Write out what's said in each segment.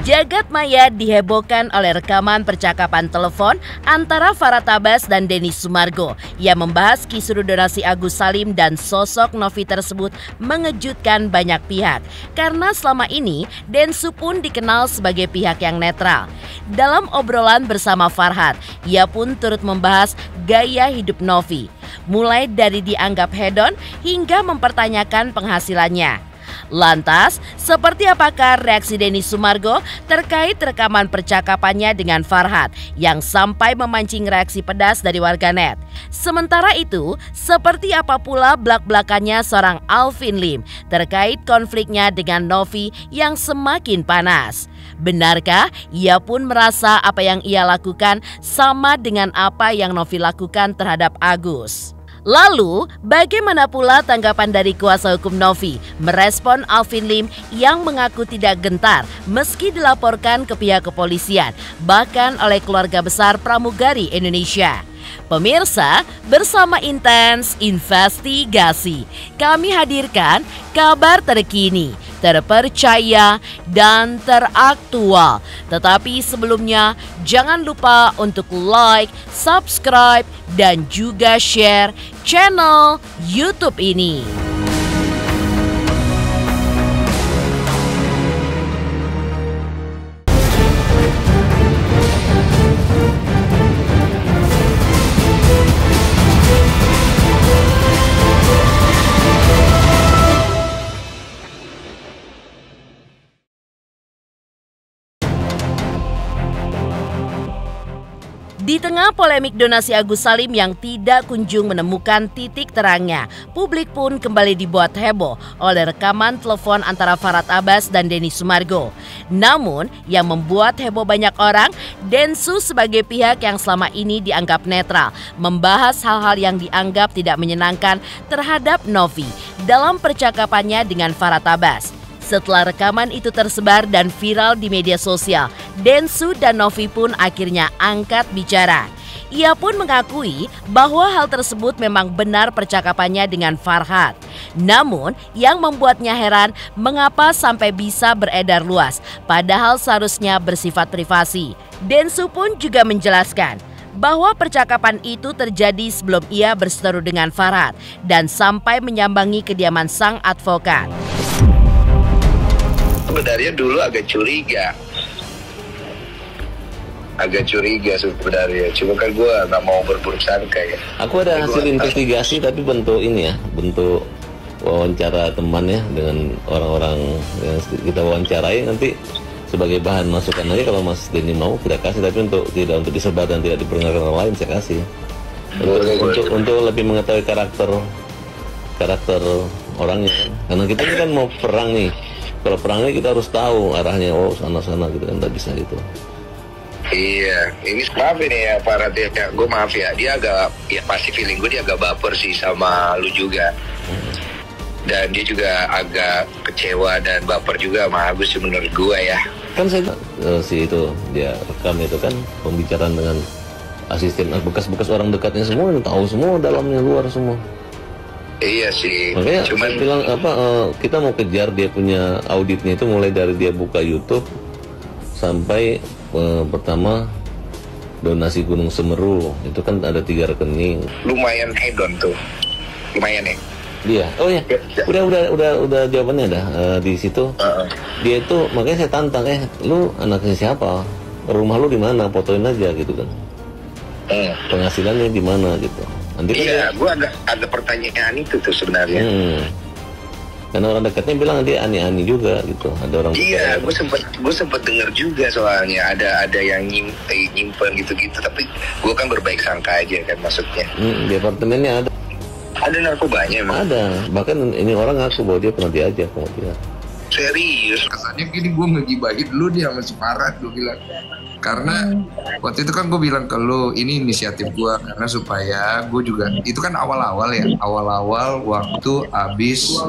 Jagat maya dihebohkan oleh rekaman percakapan telepon antara Farhad Abbas dan Denny Sumargo yang membahas kisru donasi Agus Salim, dan sosok Novi tersebut mengejutkan banyak pihak karena selama ini Densu pun dikenal sebagai pihak yang netral. Dalam obrolan bersama Farhad, ia pun turut membahas gaya hidup Novi, mulai dari dianggap hedon hingga mempertanyakan penghasilannya. Lantas, seperti apakah reaksi Denny Sumargo terkait rekaman percakapannya dengan Farhad yang sampai memancing reaksi pedas dari warganet? Sementara itu, seperti apa pula belak-belakannya seorang Alvin Lim terkait konfliknya dengan Novi yang semakin panas? Benarkah ia pun merasa apa yang ia lakukan sama dengan apa yang Novi lakukan terhadap Agus? Lalu, bagaimana pula tanggapan dari kuasa hukum Novi merespon Alvin Lim yang mengaku tidak gentar meski dilaporkan ke pihak kepolisian, bahkan oleh keluarga besar pramugari Indonesia? Pemirsa, bersama Intens Investigasi, kami hadirkan kabar terkini, terpercaya, dan teraktual. Tetapi sebelumnya, jangan lupa untuk like, subscribe, dan juga share channel YouTube ini. Di tengah polemik donasi Agus Salim yang tidak kunjung menemukan titik terangnya, publik pun kembali dibuat heboh oleh rekaman telepon antara Farhad Abbas dan Denny Sumargo. Namun, yang membuat heboh banyak orang, Densu sebagai pihak yang selama ini dianggap netral, membahas hal-hal yang dianggap tidak menyenangkan terhadap Novi dalam percakapannya dengan Farhad Abbas. Setelah rekaman itu tersebar dan viral di media sosial, Densu dan Novi pun akhirnya angkat bicara. Ia pun mengakui bahwa hal tersebut memang benar percakapannya dengan Farhad. Namun, yang membuatnya heran mengapa sampai bisa beredar luas, padahal seharusnya bersifat privasi. Densu pun juga menjelaskan bahwa percakapan itu terjadi sebelum ia berseteru dengan Farhad dan sampai menyambangi kediaman sang advokat. Sebenarnya dulu agak curiga sebenarnya, cuma kan gue nggak mau berburuk sangka ya. Aku ada hasil investigasi tapi bentuk ini ya, bentuk wawancara teman ya dengan orang-orang yang kita wawancarai, nanti sebagai bahan masukan aja kalau Mas Denny mau kita kasih, tapi tidak untuk disebar dan tidak diperdengarkan orang lain saya kasih. Untuk lebih mengetahui karakter orangnya, karena kita ini kan mau perang nih. Kalau perangnya kita harus tahu arahnya, oh sana-sana gitu kan, nggak bisa gitu. Iya, ini maaf ini ya Farhad ya, gue maaf ya, dia agak, ya pasti feeling gue dia agak baper sih sama lu juga. Dan dia juga agak kecewa dan baper juga sama Agus menurut gue ya. Kan saya si itu, dia rekam itu kan pembicaraan dengan asisten, bekas-bekas orang dekatnya semua, tahu semua dalamnya luar semua. Iya sih. Makanya cuman bilang kita mau kejar dia punya auditnya itu mulai dari dia buka YouTube sampai pertama donasi Gunung Semeru itu kan ada 3 rekening. Lumayan hedon tuh, lumayan ya. Dia, oh ya, udah jawabannya dah di situ. Dia itu makanya saya tantang, lu anaknya siapa? Rumah lu di mana? Fotoin aja gitu kan. Penghasilannya di mana gitu. Nanti iya, gue ada pertanyaan itu tuh sebenarnya. Karena orang dekatnya bilang dia aneh-aneh juga gitu. Ada orang. Iya, gue sempet dengar juga soalnya ada yang nyimpen gitu-gitu. Tapi gue kan berbaik sangka aja kan maksudnya. Di apartemennya ada. Ada narkobanya emang. Ada. Bahkan ini orang ngaku bahwa dia pernah diajak sama dia. Serius? Kesannya gini, gue ngegibahin lu dia sama si Farhad, gue bilang. Karena waktu itu kan gue bilang ke lu, ini inisiatif gue karena supaya gue juga, itu kan awal-awal ya, awal-awal waktu abis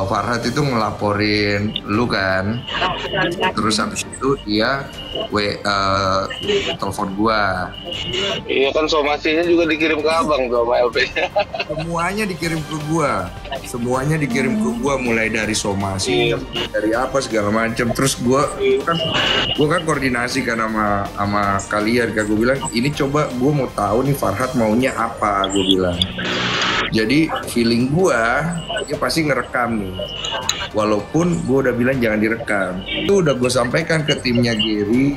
Farhad itu ngelaporin lu kan, terus habis itu dia telepon gua. Iya kan somasinya juga dikirim ke abang tuh sama LP-nya. Semuanya dikirim ke gua, mulai dari somasi, dari apa segala macam. Terus gua kan koordinasi kan sama kalian kan, gua bilang ini coba gua mau tahu nih Farhat maunya apa, gua bilang. Jadi feeling gua dia pasti ngerekam nih. Walaupun gue udah bilang jangan direkam. Itu udah gue sampaikan ke timnya Gary,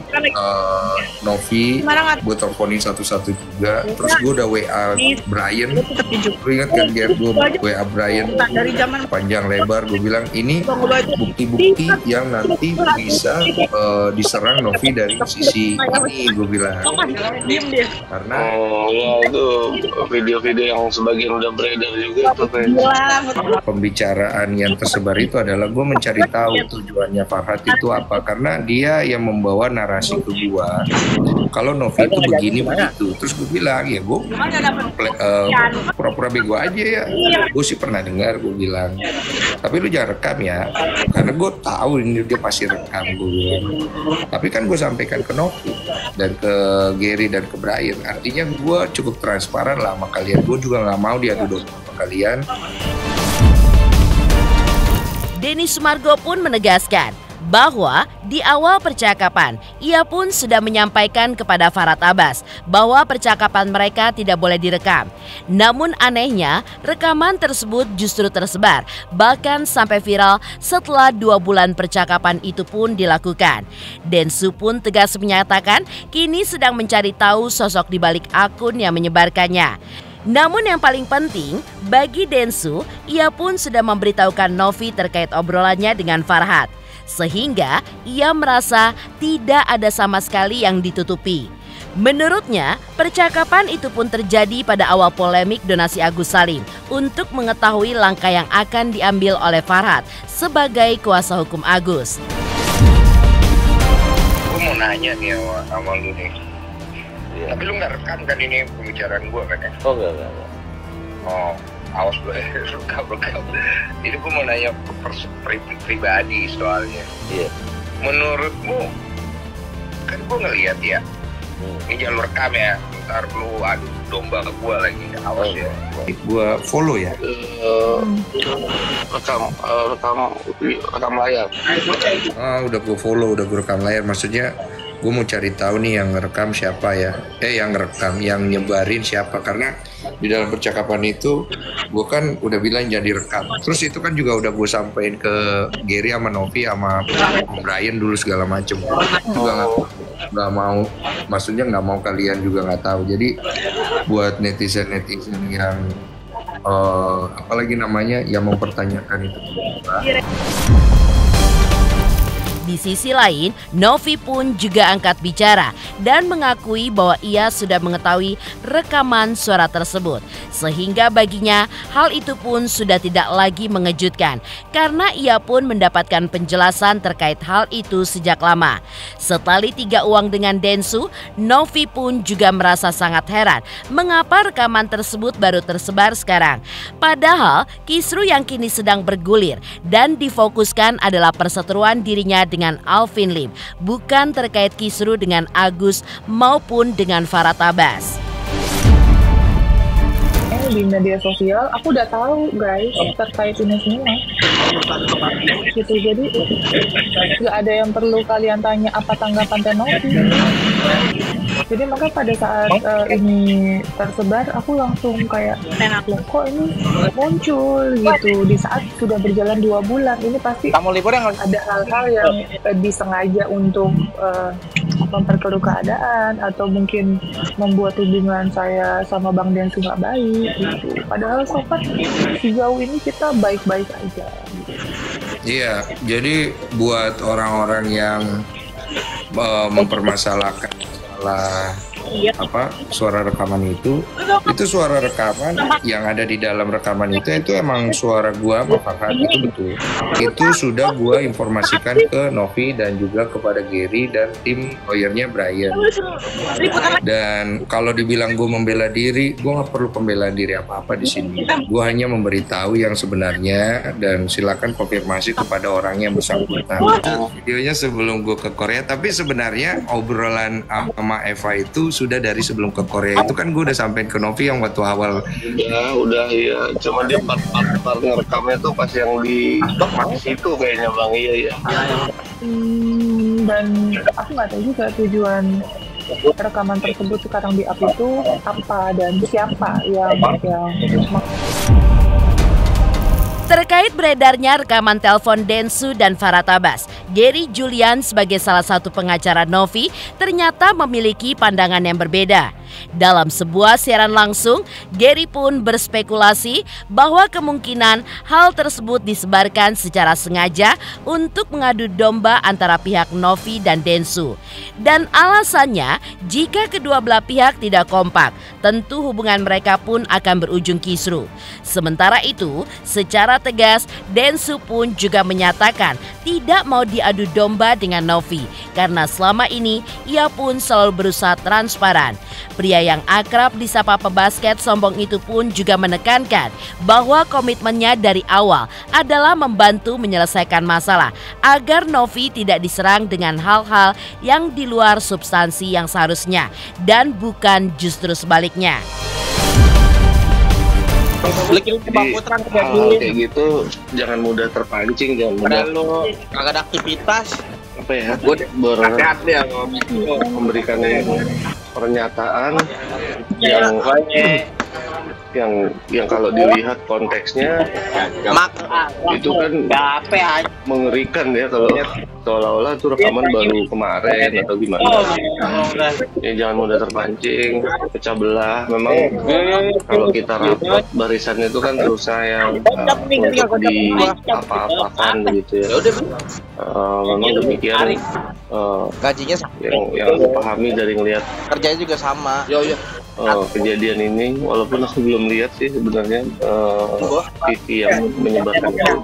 Novi, gue teleponin satu-satu juga. Terus gue udah WA Brian. Gue ingat kan Gary, gue WA Brian panjang lebar. Gue bilang ini bukti-bukti yang nanti bisa diserang Novi dari sisi ini, gue bilang. Karena ya itu video-video yang sebagian udah beredar juga tuh. Pembicaraan yang tersebar itu adalah gue mencari tahu tujuannya Farhat itu apa, karena dia yang membawa narasi ke gue kalau Novi itu begini begitu. Terus gue bilang ya gue pura-pura bego aja ya, gue sih pernah dengar, gue bilang tapi lu jangan rekam ya, karena gue tahu ini dia pasti rekam, gue bilang. Tapi kan gue sampaikan ke Novi dan ke Gary dan ke Brian, artinya gue cukup transparan lah sama kalian. Gue juga nggak mau diadu domba sama kalian. Denny Sumargo pun menegaskan bahwa di awal percakapan ia pun sudah menyampaikan kepada Farhat Abbas bahwa percakapan mereka tidak boleh direkam. Namun anehnya rekaman tersebut justru tersebar, bahkan sampai viral setelah 2 bulan percakapan itu pun dilakukan. Densu pun tegas menyatakan kini sedang mencari tahu sosok di balik akun yang menyebarkannya. Namun yang paling penting bagi Densu, ia pun sudah memberitahukan Novi terkait obrolannya dengan Farhat, sehingga ia merasa tidak ada sama sekali yang ditutupi. Menurutnya, percakapan itu pun terjadi pada awal polemik donasi Agus Salim untuk mengetahui langkah yang akan diambil oleh Farhat sebagai kuasa hukum Agus. Gue mau nanya nih sama lu nih. Tapi lu nggak rekam kan ini pembicaraan gue kan ya? Oh enggak. Oh, awas gue rekam. Ini gue mau nanya pribadi soalnya. Iya. Menurutmu, kan gue ngeliat ya, ini jangan lu rekam ya, ntar lu adu domba ke gue lagi, awas ya. Gue follow ya. Rekam layar. Udah gue follow, udah gue rekam layar. Maksudnya gue mau cari tahu nih yang ngerekam siapa ya, yang ngerekam, yang nyebarin siapa. Karena di dalam percakapan itu gue kan udah bilang jangan direkam. Terus itu kan juga udah gue sampein ke Gary sama Novi sama Brian dulu segala macem. Juga nggak mau, maksudnya nggak mau kalian juga nggak tahu. Jadi buat netizen yang apalagi namanya yang mempertanyakan itu. Di sisi lain, Novi pun juga angkat bicara dan mengakui bahwa ia sudah mengetahui rekaman suara tersebut. Sehingga baginya hal itu pun sudah tidak lagi mengejutkan karena ia pun mendapatkan penjelasan terkait hal itu sejak lama. Setali 3 uang dengan Densu, Novi pun juga merasa sangat heran mengapa rekaman tersebut baru tersebar sekarang. Padahal kisru yang kini sedang bergulir dan difokuskan adalah perseteruan dirinya dengan Alvin Lim, bukan terkait kisru dengan Agus maupun dengan Farhat Abbas. Di media sosial aku udah tahu guys terkait ini semua gitu, jadi nggak ada yang perlu kalian tanya apa tanggapan Tenovi. Jadi maka pada saat ini tersebar aku langsung kayak loh kok ini muncul gitu di saat sudah berjalan 2 bulan. Ini pasti ada hal-hal yang disengaja untuk memperkeruh keadaan atau mungkin membuat hubungan saya sama Bang Densu nggak baik gitu. Padahal sobat sejauh ini kita baik-baik aja gitu. Iya, jadi buat orang-orang yang mempermasalahkan masalah suara rekaman itu suara rekaman yang ada di dalam rekaman itu emang suara gua sama Farhat, itu betul. Itu sudah gua informasikan ke Novi dan juga kepada Gary dan tim lawyernya Brian. Dan kalau dibilang gua membela diri, gua nggak perlu pembelaan diri apa-apa di sini. Gua hanya memberitahu yang sebenarnya dan silakan konfirmasi kepada orang yang bersangkutan. Videonya sebelum gua ke Korea, tapi sebenarnya obrolan sama Eva itu sudah dari sebelum ke Korea. Itu kan gue udah sampein ke Novi yang waktu awal. Udah iya. Cuma dia part ngerekamnya tuh pas yang di situ kayaknya Bang. Iya. Dan aku nggak tahu juga tujuan rekaman tersebut sekarang di up itu apa dan siapa yang Terkait beredarnya rekaman telepon Densu dan Farhat Abbas, Gary Julian sebagai salah satu pengacara Novi ternyata memiliki pandangan yang berbeda. Dalam sebuah siaran langsung, Gary pun berspekulasi bahwa kemungkinan hal tersebut disebarkan secara sengaja untuk mengadu domba antara pihak Novi dan Densu. Dan alasannya, jika kedua belah pihak tidak kompak, tentu hubungan mereka pun akan berujung kisruh. Sementara itu, secara tegas, Densu pun juga menyatakan tidak mau diadu domba dengan Novi karena selama ini ia pun selalu berusaha transparan. Pria yang akrab disapa pebasket sombong itu pun juga menekankan bahwa komitmennya dari awal adalah membantu menyelesaikan masalah agar Novi tidak diserang dengan hal-hal yang di luar substansi yang seharusnya dan bukan justru sebaliknya. Hal kayak gitu jangan mudah terpancing, jangan mudah. Kalau agak ada aktivitas apa ya? Memberikan pernyataan yang kalau dilihat konteksnya itu kan mengerikan ya, kalau seolah-olah itu rekaman baru kemarin atau gimana. Ya, jangan mudah terpancing, pecah belah. Memang kalau kita rapat barisan itu kan berusaha yang untuk di apa-apakan begitu ya. Memang demikian. Gajinya yang aku pahami dari ngelihat kerjanya juga sama. Kejadian ini, walaupun aku belum lihat sih sebenarnya TV yang menyebarkan itu,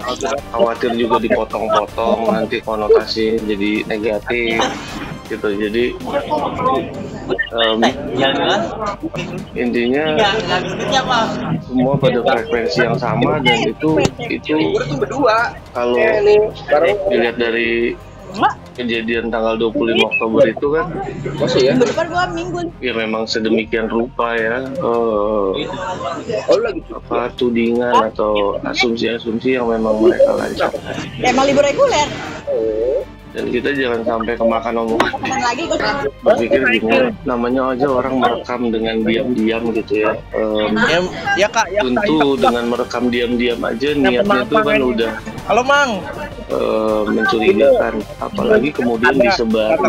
khawatir juga dipotong-potong nanti konotasi jadi negatif gitu. Jadi intinya semua pada frekuensi yang sama, dan itu kalau dilihat dari kejadian tanggal 25 Oktober itu kan ya memang sedemikian rupa ya, tudingan atau asumsi-asumsi yang memang mereka lancarkan. Emang libur reguler. Dan kita jangan sampai kemakan omongan. Berpikir gini, namanya aja orang merekam dengan diam-diam gitu ya. Tentu dengan merekam diam-diam aja niatnya itu kan udah mencurigakan, apalagi kemudian disebar.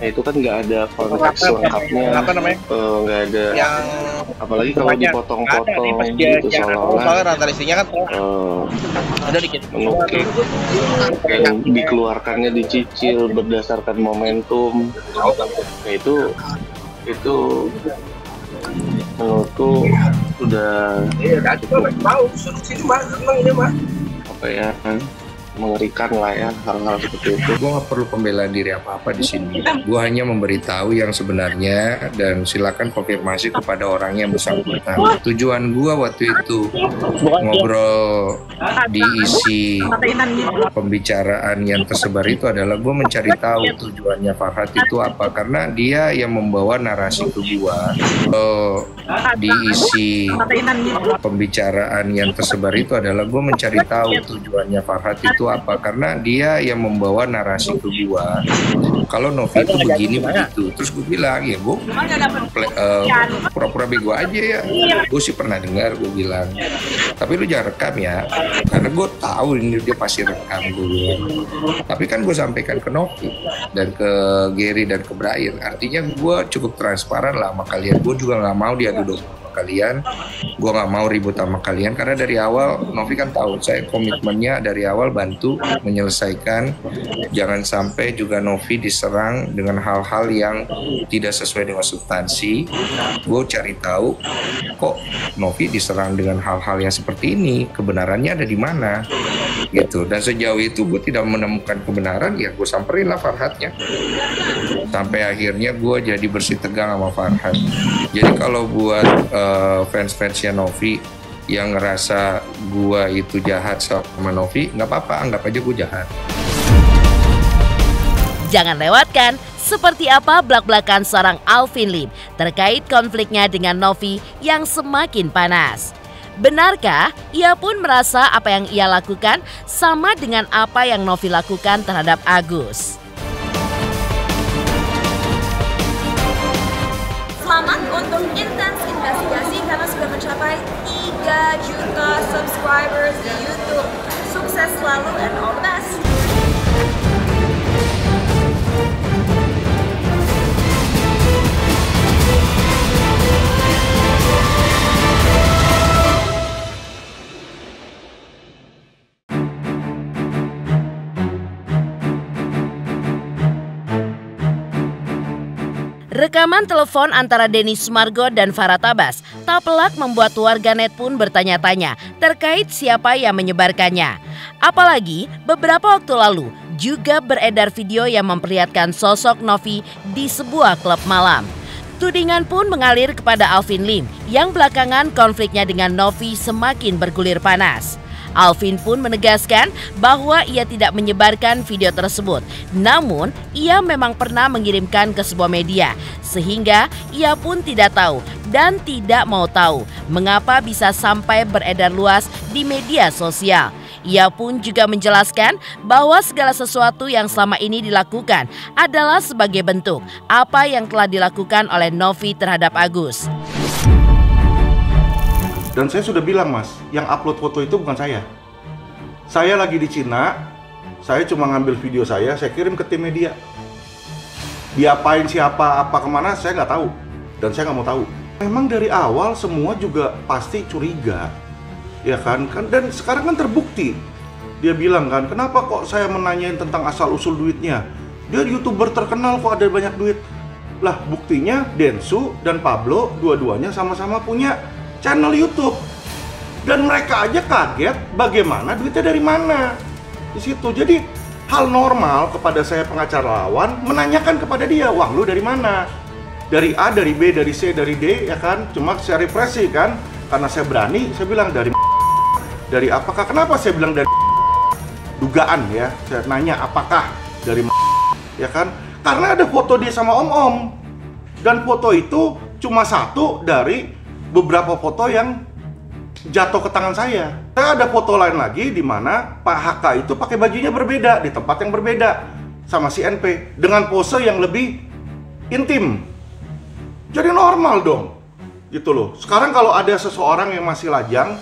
Itu kan nggak ada konteks lengkapnya, nggak ada. Apalagi kalau dipotong-potong gitu seolah-olah menukik dan dikeluarkannya dicicil berdasarkan momentum. Nah, itu menurutku udah cukup apa ya, mengerikan lah ya hal-hal seperti itu. Gue nggak perlu pembelaan diri apa-apa di sini. Gue hanya memberitahu yang sebenarnya dan silakan konfirmasi kepada orang yang bersangkutan. Tujuan gue waktu itu ngobrol di isi pembicaraan yang tersebar itu adalah gue mencari tahu tujuannya Farhat itu apa, karena dia yang membawa narasi ke gue. Di isi pembicaraan yang tersebar itu adalah gue mencari tahu tujuannya Farhat itu apa, karena dia yang membawa narasi ke gua kalau Novi itu begini begitu. Terus gue bilang ya gue pura-pura bego aja ya, gue sih pernah dengar, gue bilang tapi lu jangan rekam ya, karena gue tahu ini dia pasti rekam, gue bilang. Tapi kan gue sampaikan ke Novi dan ke Gary dan ke Brian, artinya gue cukup transparan lah sama kalian. Gue juga nggak mau diadu domba sama kalian, gue nggak mau ribut sama kalian karena dari awal Novi kan tahu saya komitmennya dari awal bantu menyelesaikan, jangan sampai juga Novi diserang dengan hal-hal yang tidak sesuai dengan substansi. Gue cari tahu kok Novi diserang dengan hal-hal yang seperti ini, kebenarannya ada di mana gitu. Dan sejauh itu gue tidak menemukan kebenaran, ya gue samperin lah Farhadnya. Sampai akhirnya gue jadi bersih tegang sama Farhad. Jadi kalau buat fans-fansnya Novi yang ngerasa gue itu jahat sama Novi, nggak apa-apa, anggap aja gue jahat. Jangan lewatkan seperti apa blak-blakan seorang Alvin Lim terkait konfliknya dengan Novi yang semakin panas. Benarkah ia pun merasa apa yang ia lakukan sama dengan apa yang Novi lakukan terhadap Agus? Selamat untuk Intens Investigasi karena sudah mencapai 3 juta subscribers di YouTube. Sukses selalu and all the best. Rekaman telepon antara Denny Sumargo dan Farah Tabas tak pelak membuat warganet pun bertanya-tanya terkait siapa yang menyebarkannya. Apalagi beberapa waktu lalu juga beredar video yang memperlihatkan sosok Novi di sebuah klub malam. Tudingan pun mengalir kepada Alvin Lim yang belakangan konfliknya dengan Novi semakin bergulir panas. Alvin pun menegaskan bahwa ia tidak menyebarkan video tersebut. Namun, ia memang pernah mengirimkan ke sebuah media, sehingga ia pun tidak tahu dan tidak mau tahu mengapa bisa sampai beredar luas di media sosial. Ia pun juga menjelaskan bahwa segala sesuatu yang selama ini dilakukan adalah sebagai bentuk apa yang telah dilakukan oleh Novi terhadap Agus. Dan saya sudah bilang, Mas, yang upload foto itu bukan saya. Saya lagi di Cina, saya cuma ngambil video saya kirim ke tim media. Diapain siapa, apa kemana, saya nggak tahu. Dan saya nggak mau tahu. Memang dari awal semua juga pasti curiga. Ya kan? Dan sekarang kan terbukti. Dia bilang kan, kenapa kok saya menanyain tentang asal-usul duitnya? Dia YouTuber terkenal kok ada banyak duit. Lah, buktinya Densu dan Pablo dua-duanya sama-sama punya channel YouTube, dan mereka aja kaget bagaimana duitnya dari mana di situ. Jadi hal normal kepada saya pengacara lawan menanyakan kepada dia, uang lu dari mana? Dari A, dari B, dari C, dari D, ya kan? Cuma saya represi kan, karena saya berani, saya bilang dari apakah? Kenapa saya bilang dari dugaan ya? Saya nanya apakah dari ya kan? Karena ada foto dia sama om-om, dan foto itu cuma satu dari beberapa foto yang jatuh ke tangan saya. Ada foto lain lagi di mana Pak HK itu pakai bajunya berbeda di tempat yang berbeda sama si NP dengan pose yang lebih intim. Jadi normal dong, gitu loh. Sekarang kalau ada seseorang yang masih lajang,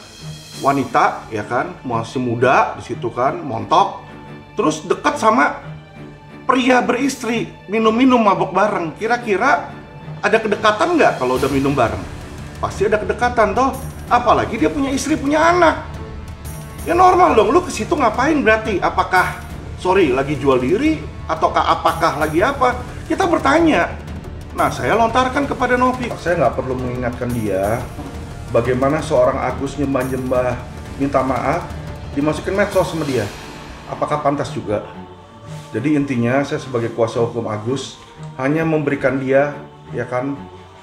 wanita, ya kan, masih muda di situ kan, montok, terus dekat sama pria beristri, minum-minum mabok bareng, kira-kira ada kedekatan nggak kalau udah minum bareng? Pasti ada kedekatan toh, apalagi dia punya istri, punya anak. Ya normal dong, lu ke situ ngapain berarti? Apakah, lagi jual diri? Ataukah apakah lagi apa? Kita bertanya. Nah, saya lontarkan kepada Novi. Saya nggak perlu mengingatkan dia bagaimana seorang Agus nyembah-nyembah, minta maaf, dimasukin medsos sama dia. Apakah pantas juga? Jadi intinya saya sebagai kuasa hukum Agus hanya memberikan dia, ya kan,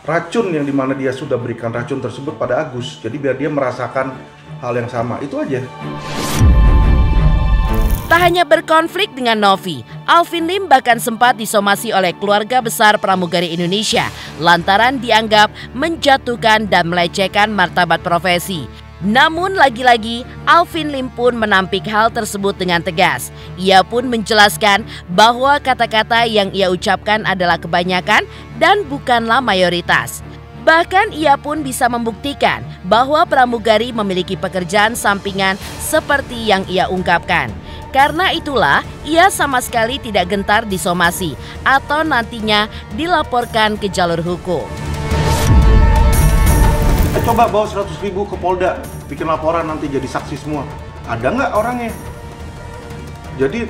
racun yang dimana dia sudah berikan racun tersebut pada Agus. Jadi biar dia merasakan hal yang sama, itu aja. Tak hanya berkonflik dengan Novi, Alvin Lim bahkan sempat disomasi oleh keluarga besar pramugari Indonesia lantaran dianggap menjatuhkan dan melecehkan martabat profesi. Namun lagi-lagi Alvin Lim pun menampik hal tersebut dengan tegas. Ia pun menjelaskan bahwa kata-kata yang ia ucapkan adalah kebanyakan dan bukanlah mayoritas. Bahkan ia pun bisa membuktikan bahwa pramugari memiliki pekerjaan sampingan seperti yang ia ungkapkan. Karena itulah ia sama sekali tidak gentar disomasi atau nantinya dilaporkan ke jalur hukum. Coba bawa 100.000 ke Polda, bikin laporan nanti jadi saksi semua. Ada nggak orangnya? Jadi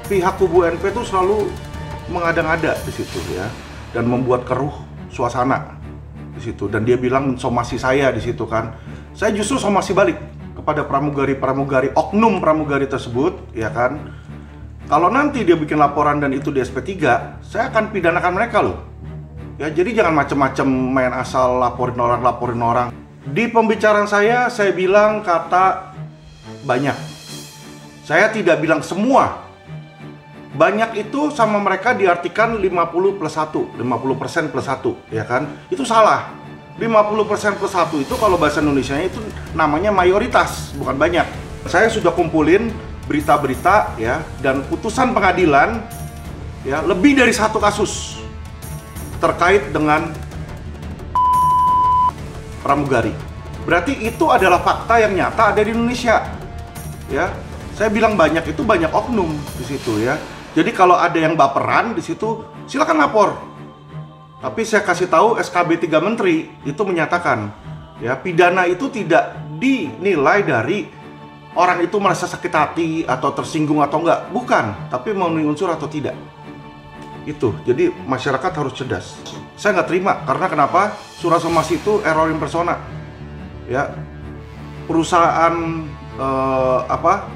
pihak kubu NP itu selalu mengada-ngada di situ ya, dan membuat keruh suasana di situ. Dan dia bilang somasi saya di situ kan. Saya justru somasi balik kepada pramugari-pramugari, oknum pramugari tersebut, ya kan. Kalau nanti dia bikin laporan dan itu di SP3, saya akan pidanakan mereka loh. Ya, jadi jangan macam-macam main asal laporin orang. Di pembicaraan saya bilang kata banyak. Saya tidak bilang semua. Banyak itu sama mereka diartikan 50 plus 1, 50% plus 1, ya kan? Itu salah. 50% plus 1 itu kalau bahasa Indonesianya itu namanya mayoritas, bukan banyak. Saya sudah kumpulin berita-berita ya, dan putusan pengadilan ya, lebih dari satu kasus terkait dengan pramugari. Berarti itu adalah fakta yang nyata ada di Indonesia. Ya, saya bilang banyak itu banyak oknum di situ ya. Jadi kalau ada yang baperan di situ, silakan lapor. Tapi saya kasih tahu SKB 3 Menteri itu menyatakan ya, pidana itu tidak dinilai dari orang itu merasa sakit hati atau tersinggung atau enggak, bukan, tapi memenuhi unsur atau tidak. Itu, jadi masyarakat harus cerdas. Saya nggak terima, karena kenapa? Surat somasi itu error in persona. Ya, perusahaan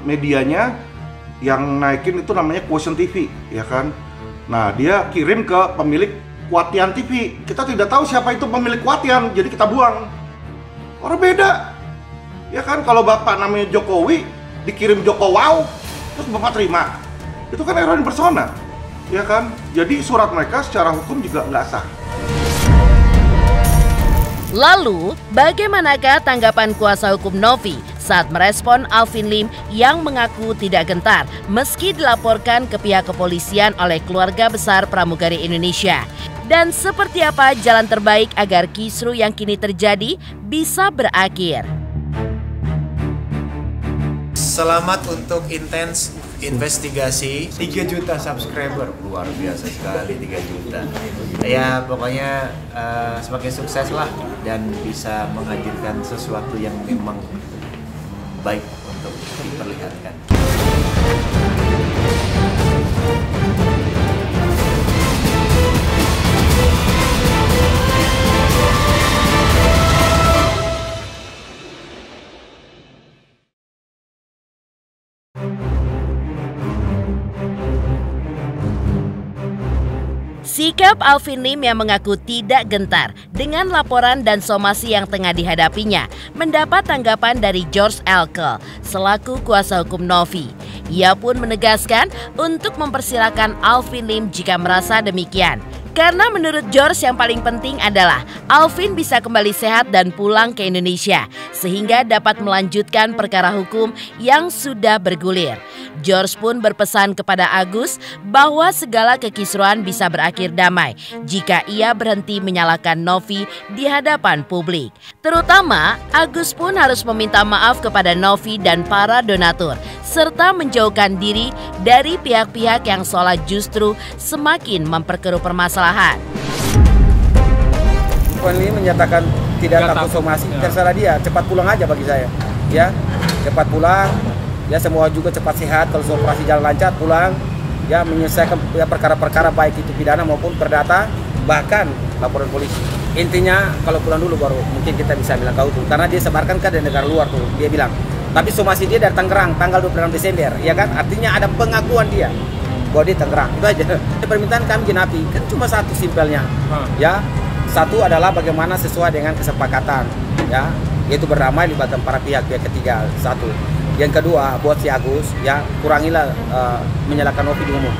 medianya yang naikin itu namanya Quotient TV, ya kan? Nah, dia kirim ke pemilik Kuatian TV. Kita tidak tahu siapa itu pemilik Kuatian, jadi kita buang. Orang beda. Ya kan, kalau bapak namanya Jokowi dikirim Joko Wow, terus bapak terima. Itu kan error in persona. Ya kan? Jadi surat mereka secara hukum juga nggak sah. Lalu, bagaimanakah tanggapan kuasa hukum Novi saat merespon Alvin Lim yang mengaku tidak gentar meski dilaporkan ke pihak kepolisian oleh keluarga besar pramugari Indonesia? Dan seperti apa jalan terbaik agar kisruh yang kini terjadi bisa berakhir? Selamat untuk intens investigasi 3 juta subscriber, luar biasa sekali 3 juta. Ya pokoknya semakin sukses lah dan bisa menghadirkan sesuatu yang memang baik untuk diperlihatkan. Sikap Alvin Lim yang mengaku tidak gentar dengan laporan dan somasi yang tengah dihadapinya mendapat tanggapan dari George Elkel selaku kuasa hukum Novi. Ia pun menegaskan untuk mempersilakan Alvin Lim jika merasa demikian. Karena menurut George yang paling penting adalah Alvin bisa kembali sehat dan pulang ke Indonesia sehingga dapat melanjutkan perkara hukum yang sudah bergulir. George pun berpesan kepada Agus bahwa segala kekisruhan bisa berakhir damai jika ia berhenti menyalahkan Novi di hadapan publik. Terutama, Agus pun harus meminta maaf kepada Novi dan para donatur serta menjauhkan diri dari pihak-pihak yang seolah justru semakin memperkeruh permasalahan. Ini menyatakan tidak takut somasi, terserah dia, cepat pulang aja bagi saya. Ya, cepat pulang. Ya, semua juga cepat sehat, kalau operasi jalan lancar pulang. Ya, menyelesaikan ya, perkara-perkara baik itu pidana maupun perdata, bahkan laporan polisi. Intinya kalau pulang dulu baru mungkin kita bisa bilang kau tuh, karena dia sebarkan kan dari negara luar tuh, dia bilang. Tapi somasi dia dari Tangerang tanggal 26 Desember, ya kan? Artinya ada pengakuan dia bahwa dia Tangerang. Itu aja. Permintaan kami genapi, kan cuma satu simpelnya. Ya, satu adalah bagaimana sesuai dengan kesepakatan, ya, yaitu berdamai libatkan para pihak ketiga. Satu. Yang kedua, buat si Agus, ya, kurangilah menyalahkan Novi di umum.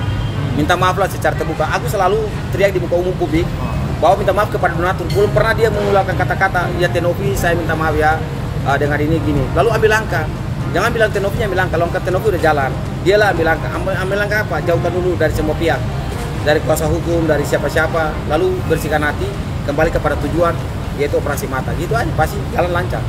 Minta maaflah secara terbuka. Agus selalu teriak di muka umum publik bahwa minta maaf kepada donatur. Belum pernah dia mengulangi kata-kata, ya Tenovi saya minta maaf ya dengan ini gini. Lalu ambil langkah. Jangan bilang Tenovi ambil langkah, kalau Tenovi udah jalan. Dialah ambil langkah. Ambil langkah apa? Jauhkan dulu dari semua pihak. Dari kuasa hukum, dari siapa-siapa. Lalu bersihkan hati, kembali kepada tujuan, yaitu operasi mata. Gitu aja, pasti jalan lancar.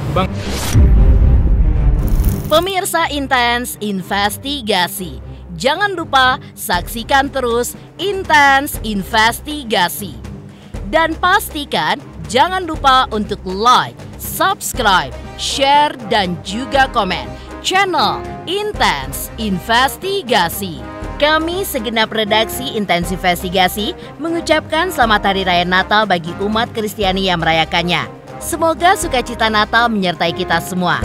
Pemirsa Intens Investigasi, jangan lupa saksikan terus Intens Investigasi. Dan pastikan jangan lupa untuk like, subscribe, share, dan juga komen channel Intens Investigasi. Kami segenap redaksi Intens Investigasi mengucapkan selamat Hari Raya Natal bagi umat Kristiani yang merayakannya. Semoga sukacita Natal menyertai kita semua.